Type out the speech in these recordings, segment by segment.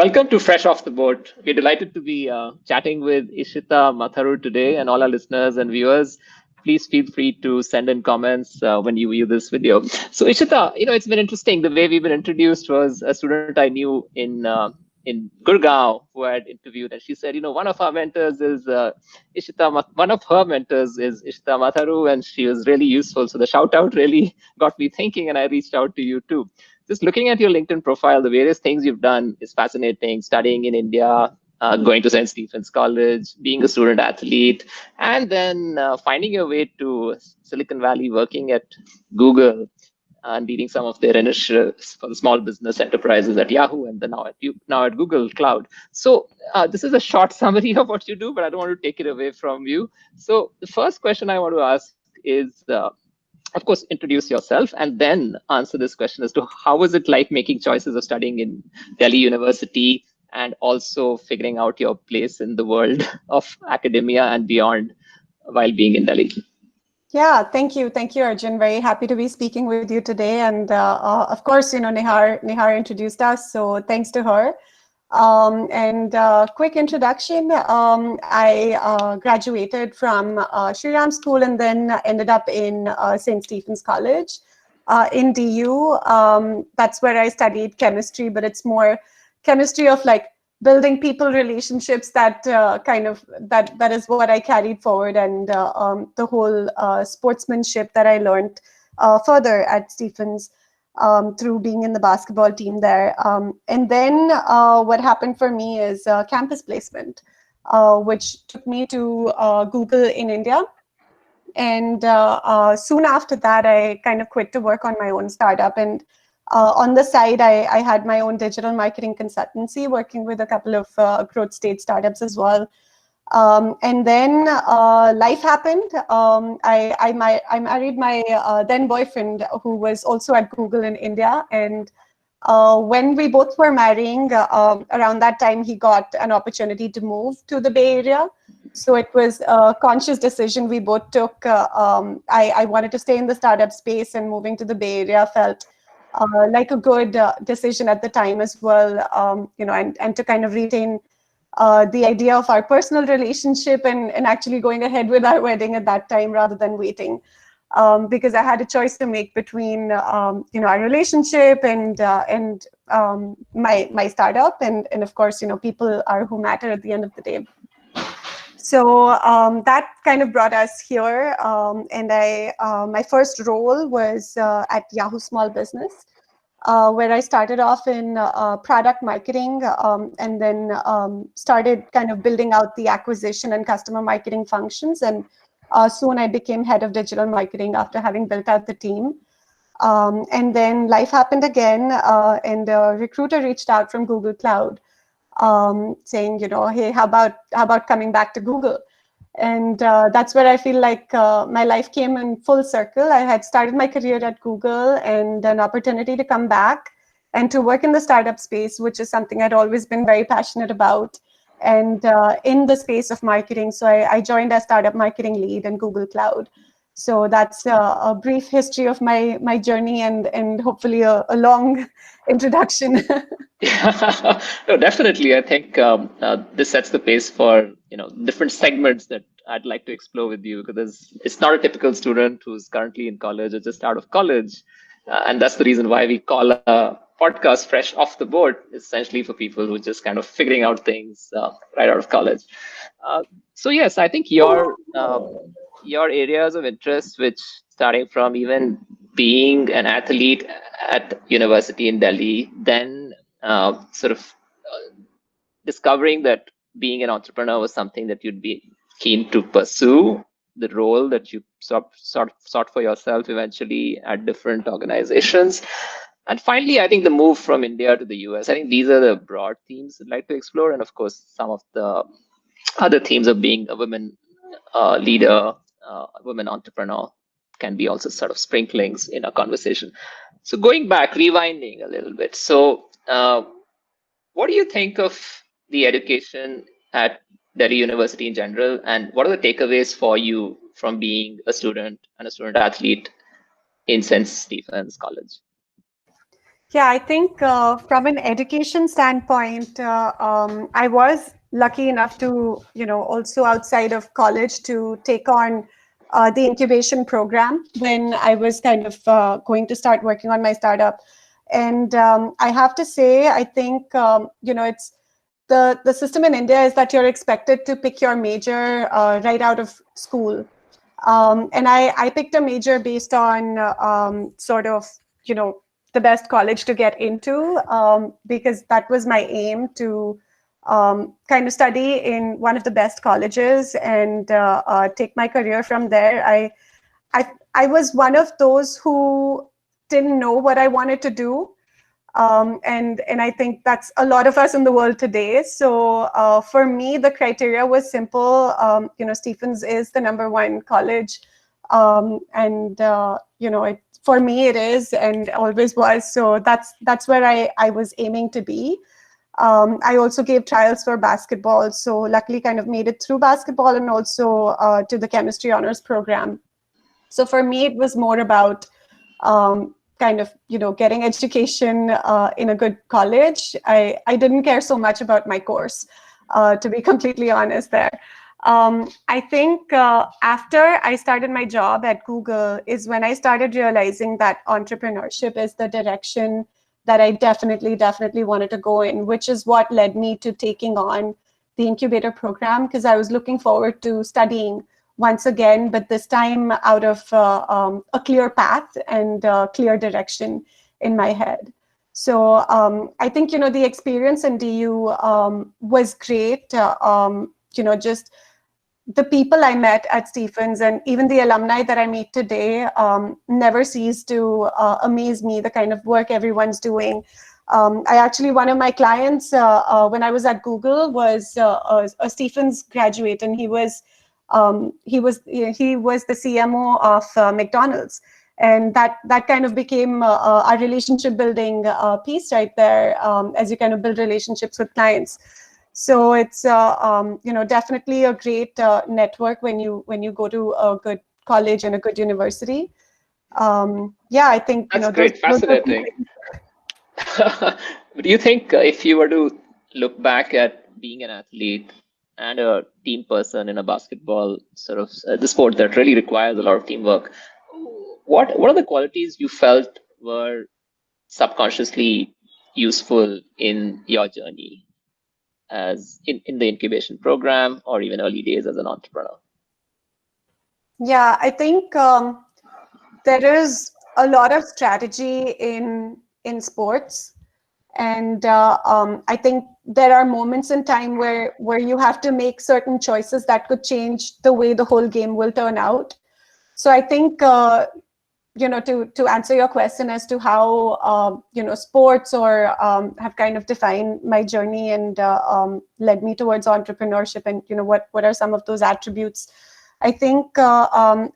Welcome to Fresh Off the Boat. We're delighted to be chatting with Ishita Matharu today, and all our listeners and viewers. Please feel free to send in comments when you view this video. So, Ishita, it's been interesting. The way we've been introduced was a student I knew in Gurgaon who I had interviewed, and she said, one of our mentors is one of her mentors is Ishita Matharu, and she was really useful. So the shout out really got me thinking, and I reached out to you too. Just looking at your LinkedIn profile, the various things you've done is fascinating. Studying in India, going to St. Stephen's College, being a student athlete, and then finding your way to Silicon Valley, working at Google and leading some of their initiatives for the small business enterprises at Yahoo and then now at Google Cloud. So this is a short summary of what you do, but I don't want to take it away from you. So the first question I want to ask is, of course, introduce yourself and then answer this question as to how was it like making choices of studying in Delhi University and also figuring out your place in the world of academia and beyond while being in Delhi. Yeah, thank you. Thank you, Arjun. Very happy to be speaking with you today. And of course, Nihar introduced us, so thanks to her. Quick introduction, I graduated from Shri Ram School and then ended up in St. Stephen's College in DU. That's where I studied chemistry, but it's more chemistry of like building people relationships, that that is what I carried forward, and the whole sportsmanship that I learned further at Stephens through being in the basketball team there. And then what happened for me is campus placement, which took me to Google in India. And soon after that, I kind of quit to work on my own startup. And on the side, I had my own digital marketing consultancy, working with a couple of growth stage startups as well. And then life happened. I married my then boyfriend, who was also at Google in India. And when we both were marrying, around that time, he got an opportunity to move to the Bay Area. So it was a conscious decision we both took. I wanted to stay in the startup space, and moving to the Bay Area felt like a good decision at the time as well, and to kind of retain the idea of our personal relationship and actually going ahead with our wedding at that time rather than waiting. Because I had a choice to make between, our relationship and my startup, and of course, people are who matter at the end of the day. So that kind of brought us here, and my first role was at Yahoo Small Business, where I started off in product marketing, and then started kind of building out the acquisition and customer marketing functions. And soon I became head of digital marketing after having built out the team. And then life happened again, and a recruiter reached out from Google Cloud, saying, hey, how about coming back to Google? And that's where I feel like my life came in full circle. I had started my career at Google, and an opportunity to come back and to work in the startup space, which is something I'd always been very passionate about, and in the space of marketing. So I joined as startup marketing lead in Google Cloud. So that's a brief history of my journey, and hopefully a long introduction. No, definitely. I think this sets the pace for different segments that I'd like to explore with you, because it's not a typical student who's currently in college or just out of college, and that's the reason why we call a podcast Fresh Off the Boat, essentially for people who are just kind of figuring out things right out of college. So yes, I think your areas of interest, which starting from even being an athlete at university in Delhi, then sort of discovering that being an entrepreneur was something that you'd be keen to pursue, the role that you sought for yourself eventually at different organizations. And finally, I think the move from India to the US. I think these are the broad themes I'd like to explore. And of course, some of the other themes of being a woman leader, a woman entrepreneur can be also sort of sprinklings in our conversation. So going back, rewinding a little bit. So what do you think of the education at Delhi University in general, and what are the takeaways for you from being a student and a student athlete in St. Stephen's College? Yeah, I think from an education standpoint, I was lucky enough to, also outside of college to take on the incubation program when I was kind of going to start working on my startup. And I have to say, I think, it's the system in India is that you're expected to pick your major right out of school. And I picked a major based on sort of, you know, the best college to get into, because that was my aim to kind of study in one of the best colleges and take my career from there. I was one of those who didn't know what I wanted to do, and I think that's a lot of us in the world today. So for me, the criteria was simple. Stephens is the number one college, and for me it is and always was. So that's where I was aiming to be. I also gave trials for basketball, so luckily kind of made it through basketball and also to the chemistry honors program. So for me, it was more about kind of, getting education in a good college. I didn't care so much about my course, to be completely honest there. I think after I started my job at Google is when I started realizing that entrepreneurship is the direction that I definitely wanted to go in, which is what led me to taking on the incubator program, because I was looking forward to studying once again, but this time out of a clear path and clear direction in my head. So I think, the experience in DU was great. Just the people I met at Stephens and even the alumni that I meet today never cease to amaze me, the kind of work everyone's doing. I actually, one of my clients when I was at Google was a Stephens graduate, and he was the CMO of McDonald's, and that kind of became our relationship building piece right there, as you kind of build relationships with clients. So it's definitely a great network when you go to a good college and a good university. Yeah, I think That's those great, are two fascinating. things. Do you think if you were to look back at being an athlete and a team person in a basketball sort of the sport that really requires a lot of teamwork, what are the qualities you felt were subconsciously useful in your journey as in the incubation program or even early days as an entrepreneur? Yeah, I think there is a lot of strategy in sports, and I think there are moments in time where you have to make certain choices that could change the way the whole game will turn out. So I think to answer your question as to how sports or have kind of defined my journey and led me towards entrepreneurship, and what are some of those attributes. I think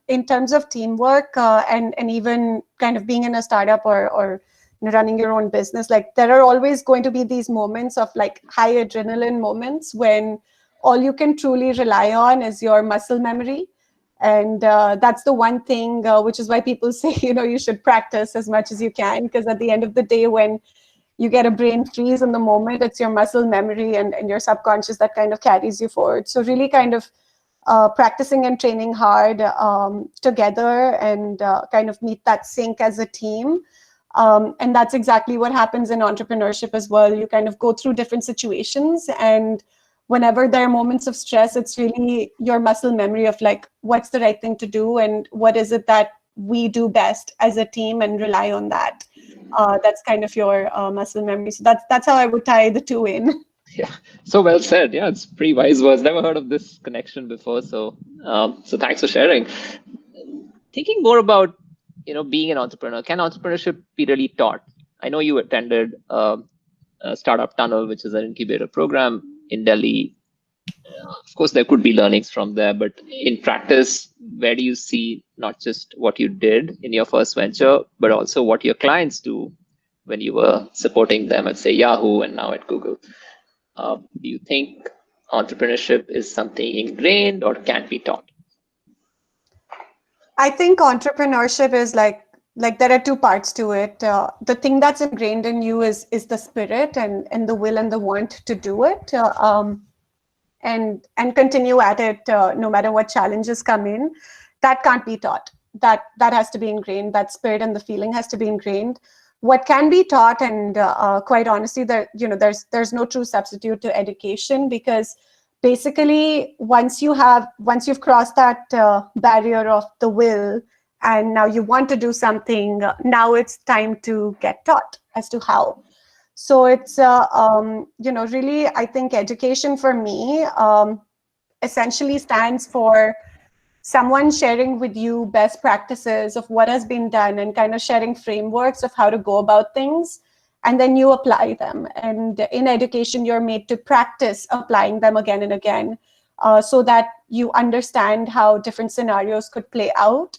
in terms of teamwork and even kind of being in a startup or running your own business, like there are always going to be these moments of like high adrenaline moments when all you can truly rely on is your muscle memory. And that's the one thing which is why people say you should practice as much as you can, because at the end of the day, when you get a brain freeze in the moment, it's your muscle memory and your subconscious that kind of carries you forward. So really kind of practicing and training hard together and kind of meet that sync as a team. And that's exactly what happens in entrepreneurship as well. You kind of go through different situations, and whenever there are moments of stress, it's really your muscle memory of like, what's the right thing to do and what is it that we do best as a team, and rely on that. That's kind of your muscle memory. So that's how I would tie the two in. Yeah, so well said. Yeah, it's pretty wise words. Never heard of this connection before, so thanks for sharing. Thinking more about being an entrepreneur, can entrepreneurship be really taught? I know you attended Startup Tunnel, which is an incubator program in Delhi. Of course, there could be learnings from there, but in practice, where do you see not just what you did in your first venture, but also what your clients do when you were supporting them at, say, Yahoo and now at Google? Do you think entrepreneurship is something ingrained or can be taught? I think entrepreneurship is like like there are two parts to it. The thing that's ingrained in you is the spirit and the will and the want to do it, and continue at it no matter what challenges come in. That can't be taught. That has to be ingrained. That spirit and the feeling has to be ingrained. What can be taught, and quite honestly, there's no true substitute to education, because basically once you've crossed that barrier of the will, and now you want to do something, now it's time to get taught as to how. So it's really, I think education for me essentially stands for someone sharing with you best practices of what has been done, and kind of sharing frameworks of how to go about things, and then you apply them. And in education, you're made to practice applying them again and again, so that you understand how different scenarios could play out.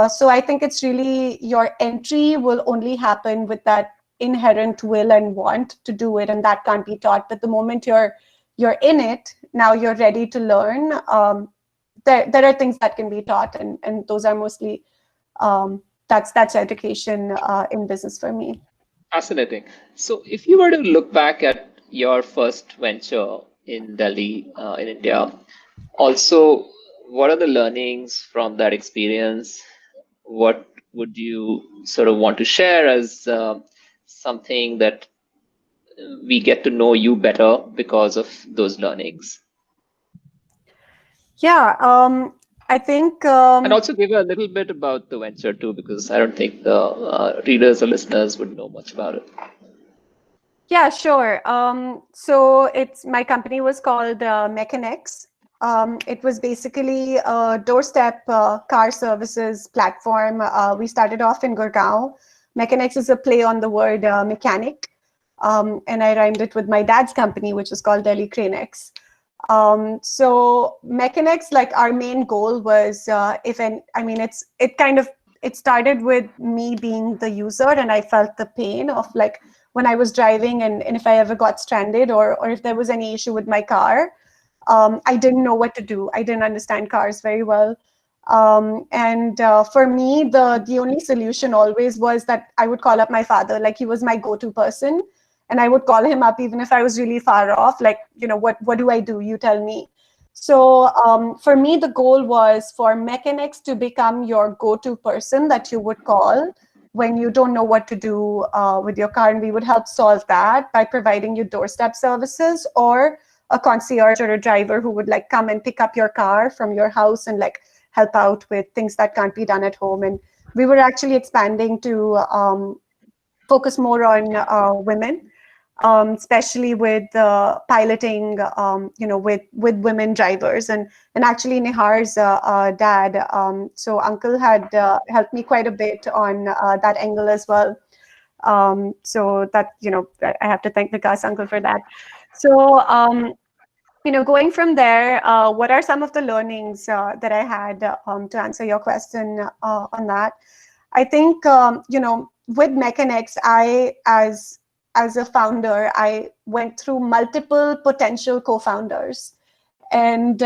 So I think it's really, your entry will only happen with that inherent will and want to do it, and that can't be taught. But the moment you're in it, now you're ready to learn. There are things that can be taught, and those are mostly that's education in business for me. Fascinating. So, if you were to look back at your first venture in Delhi, in India, also, what are the learnings from that experience? What would you sort of want to share as something that we get to know you better because of those learnings? Yeah, I think And also give a little bit about the venture too, because I don't think the readers or listeners would know much about it. yeah, sure. So it's my company was called Mechanex. It was basically a doorstep car services platform. We started off in Gurgaon. Mechanex is a play on the word mechanic, and I rhymed it with my dad's company, which is called Delhi Cranex. So Mechanex, like our main goal was, it started with me being the user, and I felt the pain of like when I was driving, and if I ever got stranded, or if there was any issue with my car, I didn't know what to do. I didn't understand cars very well. And for me, the only solution always was that I would call up my father. Like, he was my go-to person. And I would call him up even if I was really far off. Like, what do I do? You tell me. So for me, the goal was for Mechanex to become your go-to person that you would call when you don't know what to do with your car. And we would help solve that by providing you doorstep services, or a concierge or a driver who would like come and pick up your car from your house and like help out with things that can't be done at home. And we were actually expanding to focus more on women, especially with piloting, with women drivers. And actually Nihar's dad, so uncle had helped me quite a bit on that angle as well. So that, I have to thank Vikas uncle for that. So, going from there, what are some of the learnings that I had to answer your question on that? I think, with Mechanex, as a founder, I went through multiple potential co-founders. And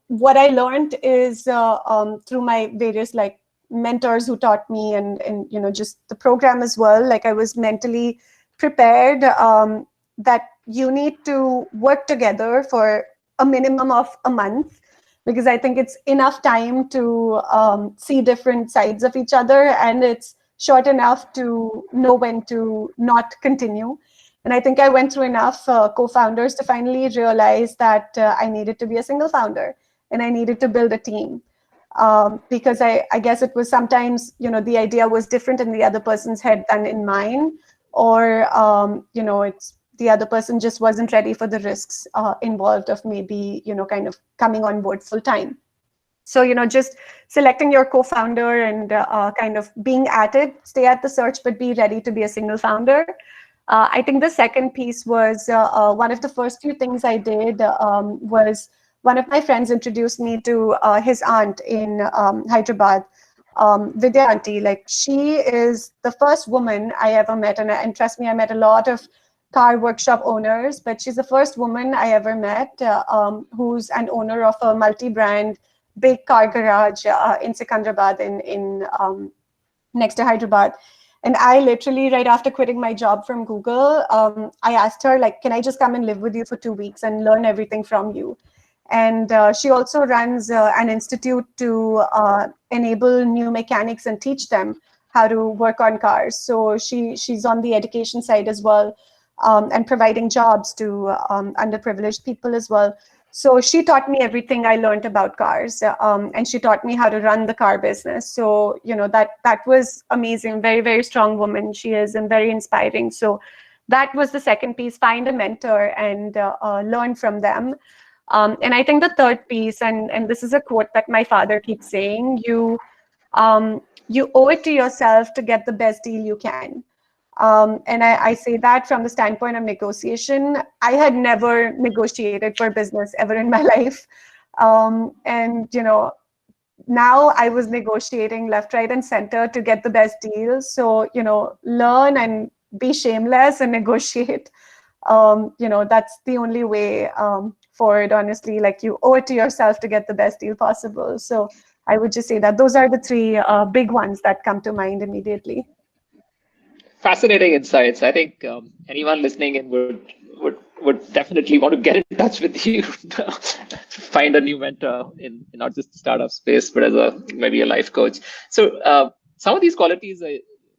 what I learned is through my various like mentors who taught me, and just the program as well, like I was mentally prepared that you need to work together for a minimum of a month, because I think it's enough time to see different sides of each other, and it's short enough to know when to not continue. And I think I went through enough co-founders to finally realize that I needed to be a single founder, and I needed to build a team. Because I guess it was sometimes, the idea was different in the other person's head than in mine, or, it's the other person just wasn't ready for the risks involved of maybe, kind of coming on board full time. So, just selecting your co-founder and kind of being at it, stay at the search, but be ready to be a single founder. I think the second piece was one of the first few things I did was one of my friends introduced me to his aunt in Hyderabad, Vidya auntie. Like, she is the first woman I ever met. And trust me, I met a lot of car workshop owners, but she's the first woman I ever met who's an owner of a multi-brand big car garage in Secunderabad in next to Hyderabad. And I literally, right after quitting my job from Google, I asked her, like, can I just come and live with you for 2 weeks and learn everything from you? And she also runs an institute to enable new mechanics and teach them how to work on cars. So she's on the education side as well, and providing jobs to underprivileged people as well. So she taught me everything I learned about cars, and she taught me how to run the car business. So that was amazing. Very, very strong woman she is, and very inspiring. So that was the second piece: find a mentor and learn from them. And I think the third piece, and this is a quote that my father keeps saying: you owe it to yourself to get the best deal you can. And I say that from the standpoint of negotiation. I had never negotiated for business ever in my life. And now I was negotiating left, right, and center to get the best deals. So, learn and be shameless and negotiate. That's the only way forward, honestly. Like, you owe it to yourself to get the best deal possible. So I would just say that those are the three big ones that come to mind immediately. Fascinating insights. I think anyone listening in would definitely want to get in touch with you to find a new mentor in not just the startup space, but as a maybe a life coach. So some of these qualities are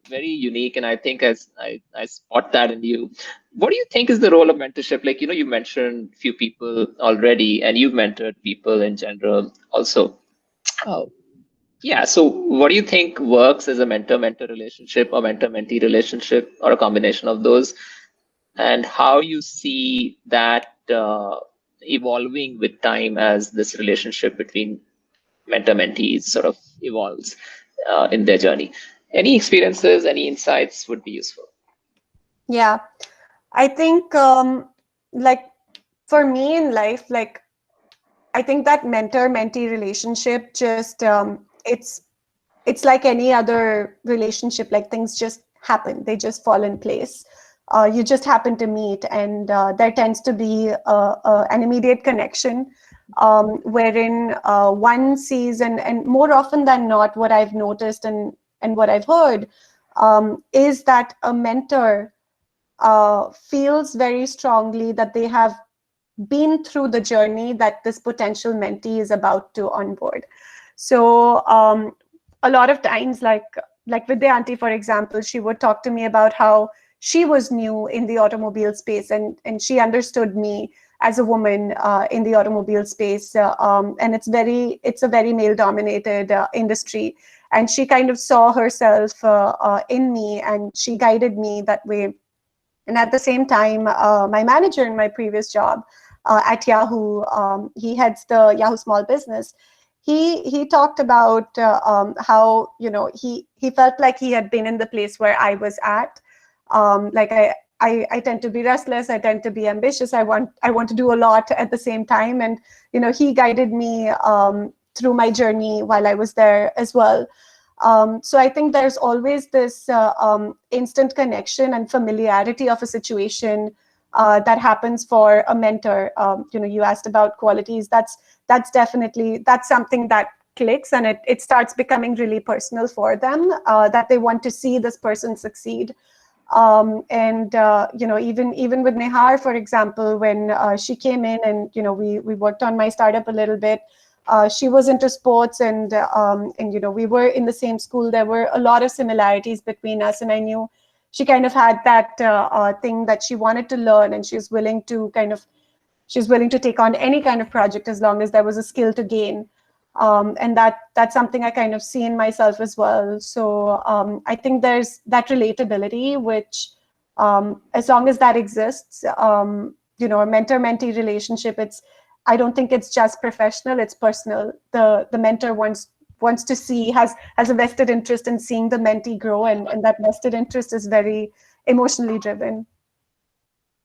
very unique, and I think as I spot that in you. What do you think is the role of mentorship? Like, you mentioned few people already, and you've mentored people in general also. Uh, yeah. So, what do you think works as a mentor-mentor relationship or mentor-mentee relationship or a combination of those? And how you see that evolving with time as this relationship between mentor-mentees sort of evolves in their journey? Any experiences, any insights would be useful. Yeah, I think like for me in life, like I think that mentor-mentee relationship just it's like any other relationship. Like, things just happen, they just fall in place. You just happen to meet, and there tends to be an immediate connection, wherein one sees, and more often than not, what I've noticed and what I've heard is that a mentor feels very strongly that they have been through the journey that this potential mentee is about to onboard. So a lot of times, like with the auntie, for example, she would talk to me about how she was new in the automobile space, and she understood me as a woman in the automobile space, and it's a very male dominated industry, and she kind of saw herself in me, and she guided me that way. And at the same time, my manager in my previous job at Yahoo, he heads the Yahoo small business. He talked about how he felt like he had been in the place where I was at. Like I tend to be restless. I tend to be ambitious. I want to do a lot at the same time, and he guided me through my journey while I was there as well. So I think there's always this instant connection and familiarity of a situation that happens for a mentor. You asked about qualities. That's definitely something that clicks, and it starts becoming really personal for them, that they want to see this person succeed. And even with Nehar, for example, when she came in, and we worked on my startup a little bit. She was into sports, and we were in the same school. There were a lot of similarities between us, and I knew she kind of had that thing that she wanted to learn, and she's willing to take on any kind of project as long as there was a skill to gain. And that's something I kind of see in myself as well. So I think there's that relatability, which as long as that exists, a mentor-mentee relationship, I don't think it's just professional, it's personal. The mentor wants to see, has a vested interest in seeing the mentee grow, and that vested interest is very emotionally driven.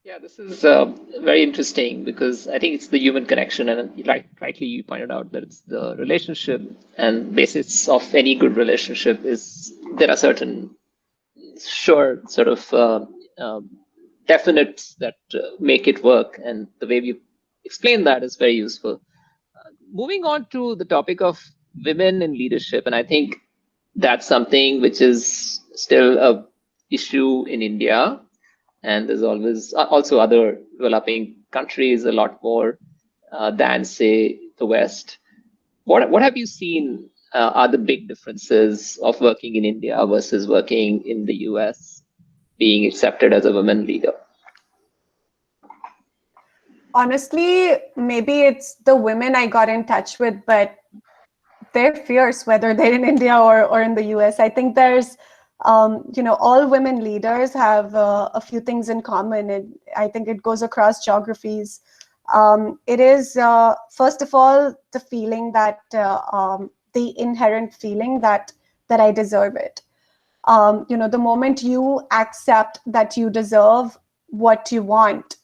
Yeah, this is very interesting because I think it's the human connection, and rightly you pointed out that it's the relationship, and basis of any good relationship is there are certain sure sort of definites that make it work, and the way you explain that is very useful. Moving on to the topic of women in leadership, and I think that's something which is still a issue in India, and there's always also other developing countries a lot more than say the West. What have you seen are the big differences of working in India versus working in the US, being accepted as a women leader? Honestly, maybe it's the women I got in touch with, but they're fierce, whether they're in India or in the US. I think there's, all women leaders have a few things in common. I think it goes across geographies. It is, first of all, the feeling that, the inherent feeling that I deserve it. The moment you accept that you deserve what you want,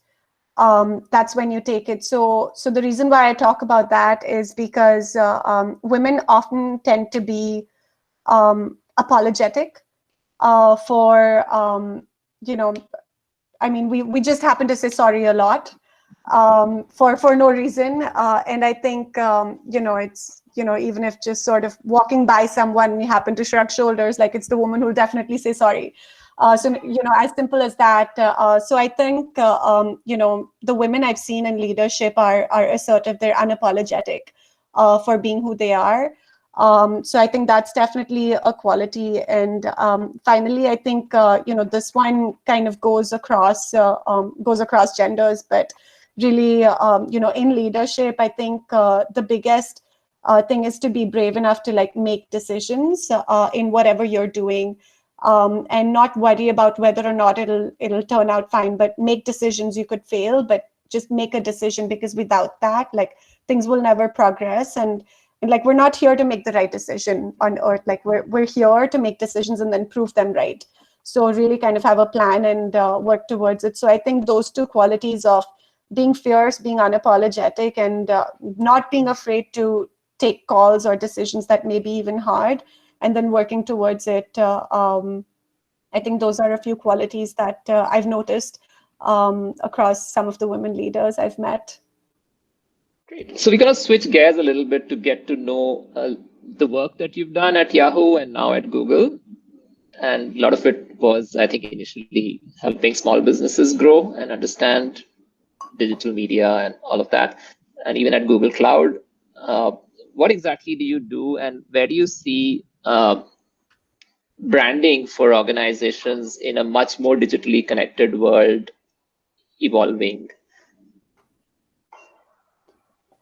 that's when you take it. So the reason why I talk about that is because women often tend to be apologetic for, you know, I mean, we just happen to say sorry a lot for no reason. And I think, it's, even if just sort of walking by someone, you happen to shrug shoulders, like it's the woman who'll definitely say sorry. So, as simple as that. So I think, the women I've seen in leadership are assertive, they're unapologetic for being who they are. So I think that's definitely a quality. And finally, I think this one kind of goes across genders, but really, in leadership, I think the biggest thing is to be brave enough to like make decisions in whatever you're doing, and not worry about whether or not it'll turn out fine. But make decisions. You could fail, but just make a decision, because without that, like things will never progress. And like we're not here to make the right decision on earth. Like we're here to make decisions and then prove them right. So really kind of have a plan and work towards it. So I think those two qualities of being fierce, being unapologetic, and not being afraid to take calls or decisions that may be even hard, and then working towards it. I think those are a few qualities that I've noticed across some of the women leaders I've met. Great. So we're going to switch gears a little bit to get to know the work that you've done at Yahoo and now at Google. And a lot of it was, I think, initially helping small businesses grow and understand digital media and all of that. And even at Google Cloud, what exactly do you do, and where do you see branding for organizations in a much more digitally connected world evolving?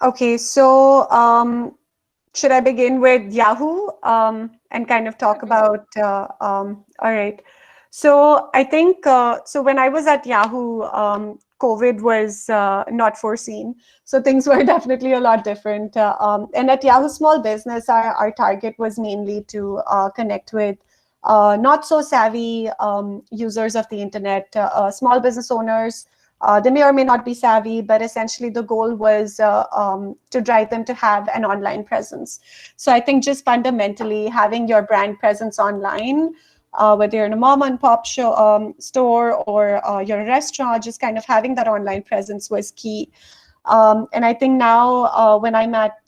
Okay, so should I begin with Yahoo and kind of talk about? All right. So I think so when I was at Yahoo, COVID was not foreseen. So things were definitely a lot different. And at Yahoo Small Business, our target was mainly to connect with not so savvy users of the internet, small business owners. They may or may not be savvy, but essentially the goal was to drive them to have an online presence. So I think just fundamentally having your brand presence online, whether you're in a mom and pop store or you're a restaurant, just kind of having that online presence was key. And I think now when I'm at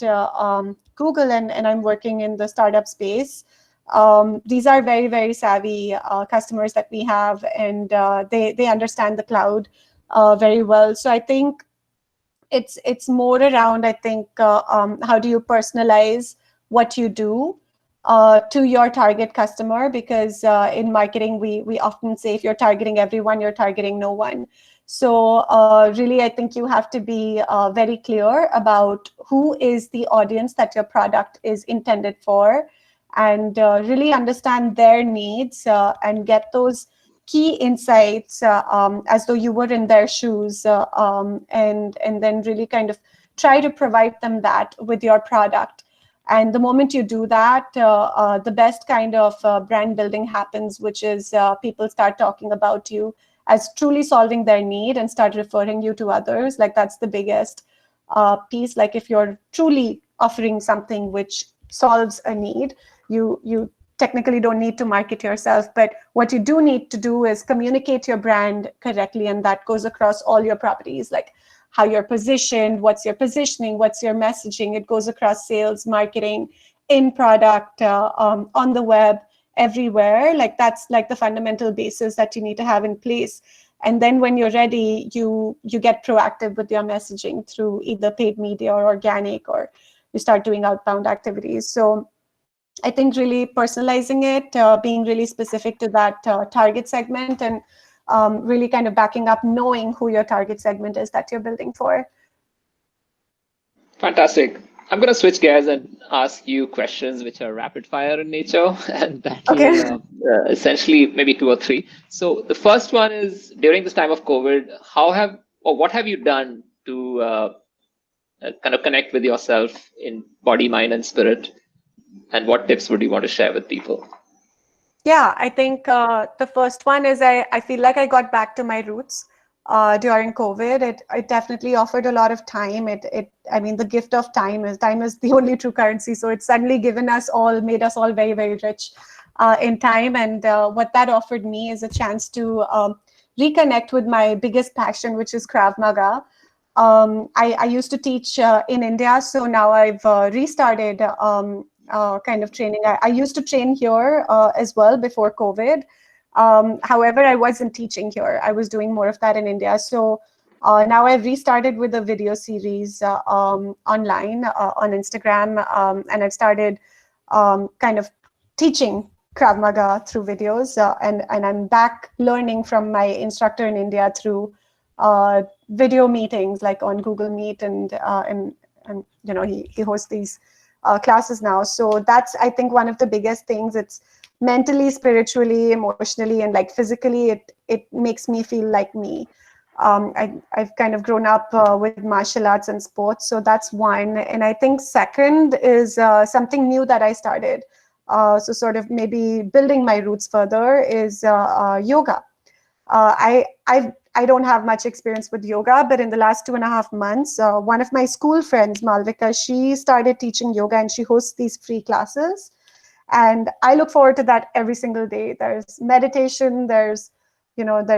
Google and I'm working in the startup space, these are very, very savvy customers that we have, and they understand the cloud very well. So I think it's more around, I think, how do you personalize what you do to your target customer? Because in marketing, we often say if you're targeting everyone, you're targeting no one. So really, I think you have to be very clear about who is the audience that your product is intended for, and really understand their needs and get those key insights as though you were in their shoes, and then really kind of try to provide them that with your product. And the moment you do that, the best kind of brand building happens, which is people start talking about you as truly solving their need and start referring you to others. Like that's the biggest piece. Like if you're truly offering something which solves a need, you technically don't need to market yourself, but what you do need to do is communicate your brand correctly, and that goes across all your properties, like how you're positioned, what's your positioning, what's your messaging. It goes across sales, marketing, in product, on the web, everywhere. Like that's like the fundamental basis that you need to have in place. And then when you're ready, you get proactive with your messaging through either paid media or organic, or you start doing outbound activities. So I think really personalizing it, being really specific to that target segment, and really kind of backing up, knowing who your target segment is that you're building for. Fantastic. I'm going to switch gears and ask you questions which are rapid fire in nature, and that'll Okay. essentially maybe two or three. So the first one is, during this time of COVID, how have or what have you done to kind of connect with yourself in body, mind, and spirit? And what tips would you want to share with people? Yeah, I think the first one is I feel like I got back to my roots during COVID. It definitely offered a lot of time. I mean, the gift of time is the only true currency. So it's suddenly made us all very, very rich in time. And what that offered me is a chance to reconnect with my biggest passion, which is Krav Maga. I used to teach in India, so now I've restarted kind of training. I used to train here as well before COVID. However, I wasn't teaching here. I was doing more of that in India. So now I've restarted with a video series online on Instagram, and I've started kind of teaching Krav Maga through videos, and I'm back learning from my instructor in India through video meetings, like on Google Meet, and you know, he hosts these classes now. So that's, I think, one of the biggest things. It's mentally, spiritually, emotionally, and like physically, it makes me feel like me. I've kind of grown up with martial arts and sports, so that's one. And I think second is something new that I started. So sort of maybe building my roots further is yoga. I don't have much experience with yoga, but in the last 2.5 months, one of my school friends, Malvika, she started teaching yoga, and she hosts these free classes. And I look forward to that every single day. There's meditation, there's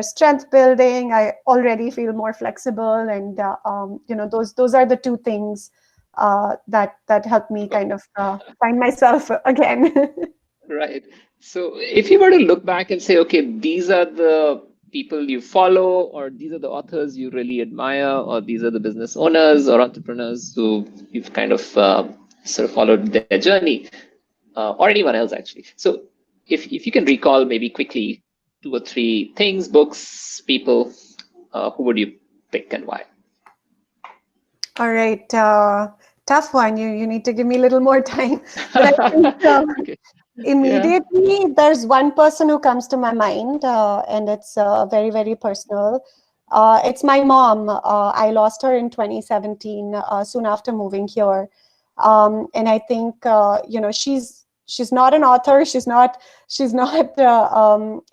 strength building. I already feel more flexible, and those are the two things that help me kind of find myself again. Right. So if you were to look back and say, okay, these are the people you follow, or these are the authors you really admire, or these are the business owners or entrepreneurs who you've kind of sort of followed their journey, or anyone else actually. So if you can recall maybe quickly two or three things, books, people, who would you pick and why? All right, tough one. You need to give me a little more time. But I think Okay. Yeah. immediately there's one person who comes to my mind, and it's very, very personal. It's my mom. I lost her in 2017, soon after moving here. And I think she's not an author. She's not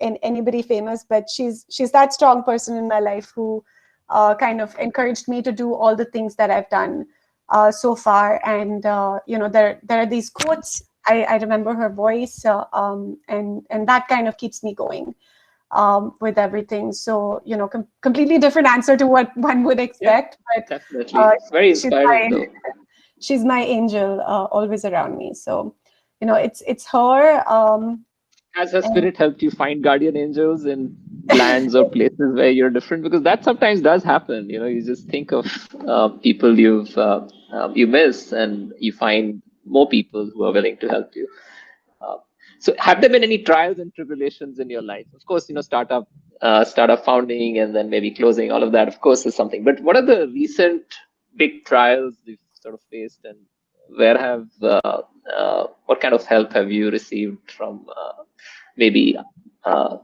anybody famous, but she's that strong person in my life who kind of encouraged me to do all the things that I've done so far. And there are these quotes. I remember her voice, and that kind of keeps me going with everything. So completely different answer to what one would Yeah, expect, but definitely. Very she's inspiring my though. she's my angel, always around me. So it's her. Has her And spirit helped you find guardian angels in lands or places where you're different? Because that sometimes does happen. You just think of people you miss, and you find more people who are willing to help you. Uh, so, have there been any trials and tribulations in your life? Of course, startup founding and then maybe closing. All of that, of course, is something. But what are the recent big trials you've sort of faced, and where have what kind of help have you received from maybe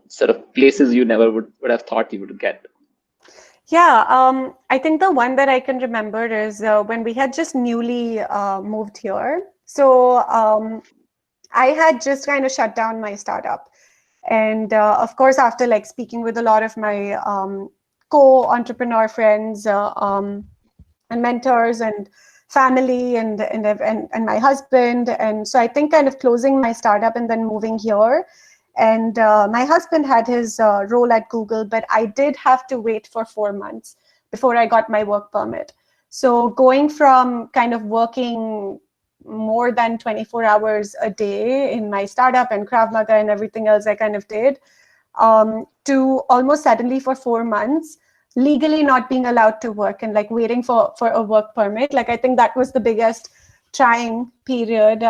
sort of places you never would have thought you would get? yeah, I think the one that I can remember is when we had just newly moved here. So I had just kind of shut down my startup. And of course, after like speaking with a lot of my co-entrepreneur friends, and mentors and family, and my husband, and so I think kind of closing my startup and then moving here. And my husband had his role at Google, but I did have to wait for 4 months before I got my work permit. So going from kind of working more than 24 hours a day in my startup and Krav Maga and everything else I kind of did, to almost suddenly for 4 months legally not being allowed to work and like waiting for a work permit. Like I think that was the biggest trying period.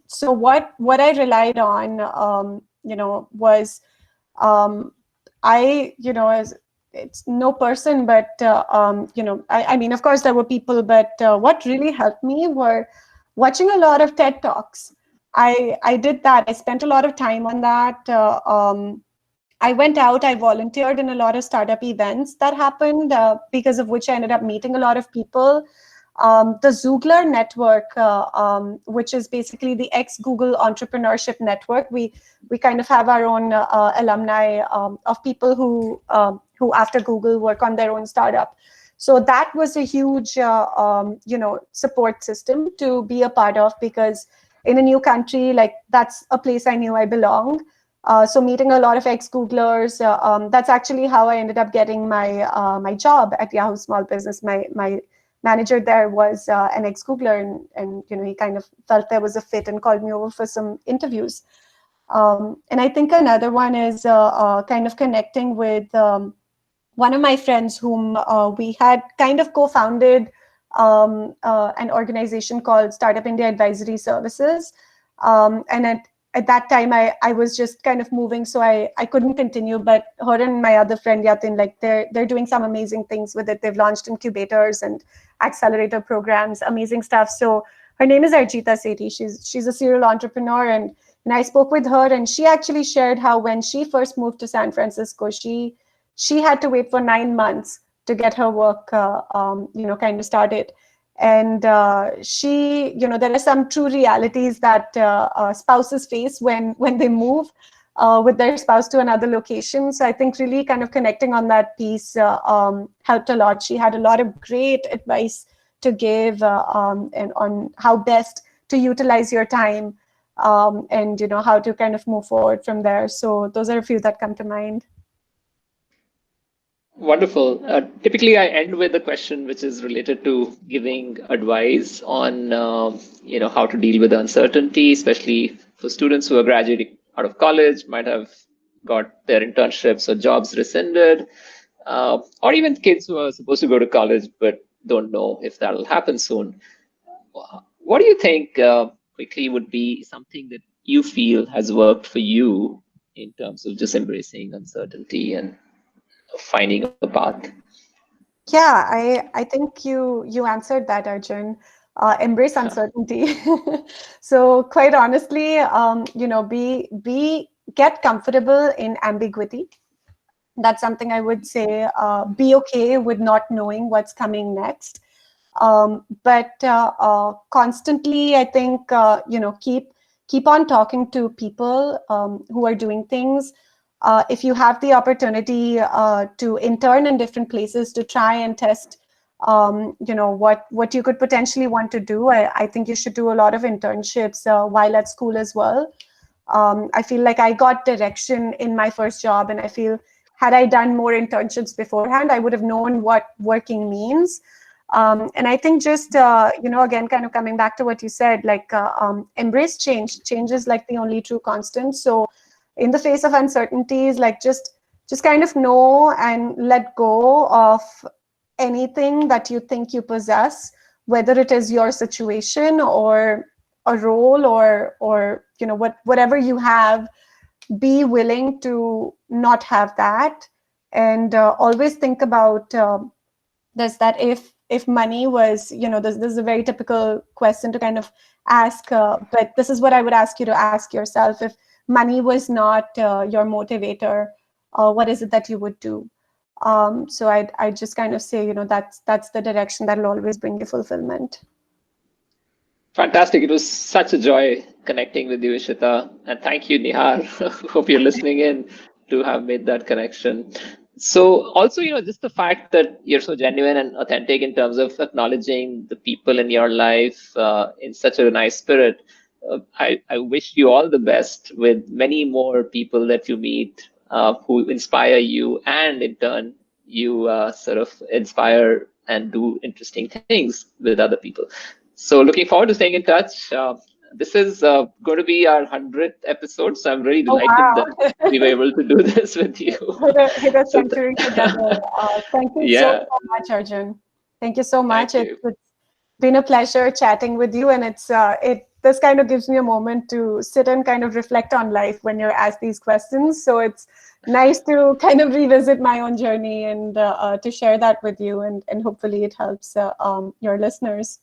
So what I relied on, was I, as it's no person, but I mean, of course there were people, but what really helped me were watching a lot of TED Talks. I did that. I spent a lot of time on that. I went out, I volunteered in a lot of startup events that happened, because of which I ended up meeting a lot of people. The Zoogler network, which is basically the ex-Google entrepreneurship network. We kind of have our own alumni of people who after Google work on their own startup. So that was a huge support system to be a part of, because in a new country, like that's a place I knew I belonged. So meeting a lot of ex-Googlers, that's actually how I ended up getting my job at Yahoo Small Business. My manager there was an ex-Googler, and he kind of felt there was a fit and called me over for some interviews. And I think another one is kind of connecting with one of my friends whom we had kind of co-founded an organization called Startup India Advisory Services. And at that time, I was just kind of moving, so I couldn't continue. But her and my other friend Yatin, like they're doing some amazing things with it. They've launched incubators and accelerator programs, amazing stuff. So her name is Arjita Sethi. She's a serial entrepreneur, and I spoke with her, and she actually shared how when she first moved to San Francisco, she had to wait for 9 months to get her work, kind of started. And she, there are some true realities that spouses face when they move with their spouse to another location. So I think really kind of connecting on that piece helped a lot. She had a lot of great advice to give and on how best to utilize your time, and how to kind of move forward from there. So those are a few that come to mind. Wonderful. Typically, I end with a question which is related to giving advice on, how to deal with uncertainty, especially for students who are graduating out of college, might have got their internships or jobs rescinded, or even kids who are supposed to go to college but don't know if that'll happen soon. What do you think, quickly, would be something that you feel has worked for you in terms of just embracing uncertainty and finding a path? Yeah, I think you answered that, Arjun. Embrace uncertainty. So quite honestly, be get comfortable in ambiguity. That's something I would say. Be okay with not knowing what's coming next. But constantly, I think keep on talking to people who are doing things. If you have the opportunity to intern in different places to try and test, what you could potentially want to do, I think you should do a lot of internships while at school as well. I feel like I got direction in my first job, and I feel had I done more internships beforehand, I would have known what working means. And I think just, again, kind of coming back to what you said, like embrace change. Change is like the only true constant. So in the face of uncertainties, like just kind of know and let go of anything that you think you possess, whether it is your situation or a role or whatever you have. Be willing to not have that, and always think about this, that if money was, this is a very typical question to kind of ask, but this is what I would ask you to ask yourself. If money was not your motivator, what is it that you would do? So I just kind of say, that's the direction that will always bring you fulfillment. Fantastic. It was such a joy connecting with you, Ishita. And thank you, Nihar. Hope you're listening in to have made that connection. So also, just the fact that you're so genuine and authentic in terms of acknowledging the people in your life in such a nice spirit. I wish you all the best with many more people that you meet who inspire you, and in turn, you sort of inspire and do interesting things with other people. So looking forward to staying in touch. This is going to be our 100th episode, so I'm really Oh, delighted that wow. we were able to do this with you. Hit a So, century together. Thank you so, yeah, so much, Arjun. Thank you so much. thank you. It's been a pleasure chatting with you, and it this kind of gives me a moment to sit and kind of reflect on life when you're asked these questions. So it's nice to kind of revisit my own journey and to share that with you, and hopefully it helps your listeners.